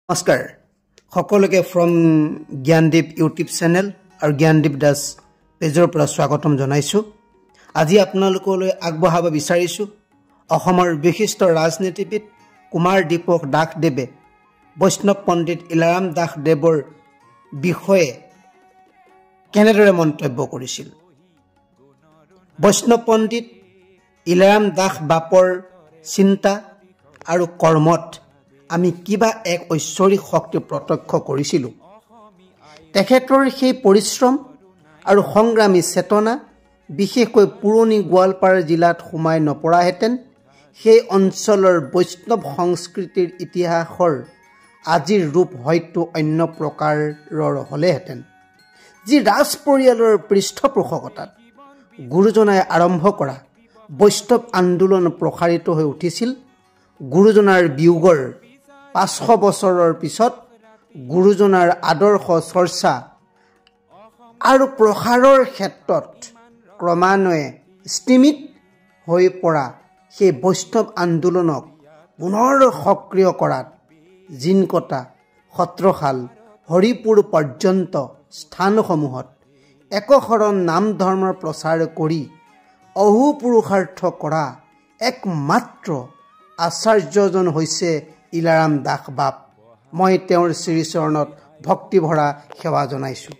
নমস্কাৰ সকলোকে from Gyandeep YouTube channel আৰু জ্ঞানদীপ দাস পেজৰ পৰা স্বাগতম জনাইছো। আজি আপোনালোকলৈ আগবঢ়াব বিচাৰিছো অসমৰ বিশিষ্ট ৰাজনীতিবিদ কুমাৰ দীপক দাসদেৱে বৈষ্ণৱ পণ্ডিত ইলাৰাম দাসদেৱৰ বিষয়ে কেনেদৰে মন্তব্য কৰিছিল। বৈষ্ণৱ পণ্ডিত ইলাৰাম দাস বাপৰ চিন্তা আৰু কৰ্মত আমি কিবা এক ঐশ্বৰিক শক্তি প্ৰত্যক্ষ কৰিছিলোঁ। তেখেতৰ সেই পৰিশ্ৰম আৰু সংগ্ৰামী চেতনা বিশেষকৈ পুৰণি গোৱালপাৰা জিলাত সোমাই নপৰাহেঁতেন সেই অঞ্চলৰ বৈষ্ণৱ সংস্কৃতিৰ ইতিহাসৰ আজিৰ ৰূপ হয়তো অন্য প্ৰকাৰৰ হ'লেহেঁতেন। যি ৰাজ পৰিয়ালৰ পৃষ্ঠপোষকতাত গুৰুজনাই আৰম্ভ কৰা বৈষ্ণৱ আন্দোলন প্ৰসাৰিত হৈ উঠিছিল, গুৰুজনাৰ বিয়োগৰ 500 বছৰৰ পিছত গুৰুজনাৰ আদৰ্শ চৰ্চা আৰু প্ৰসাৰৰ ক্ষেত্ৰত ক্ৰমান্বয়ে স্থিমিত হৈ পৰা সেই বৈষ্ণৱ আন্দোলনক পুনৰ সক্ৰিয় কৰাত জিনকটা, সত্ৰশাল, হৰিপুৰ পৰ্যন্ত স্থানসমূহত একশৰণ নাম ধৰ্মৰ প্ৰচাৰ কৰি অহোপুৰুষাৰ্থ কৰা একমাত্ৰ আচাৰ্যজন হৈছে ইলাৰাম দাস বাপ। মই তেওঁৰ শ্ৰীচৰণত ভক্তিভৰা সেৱা জনাইছোঁ।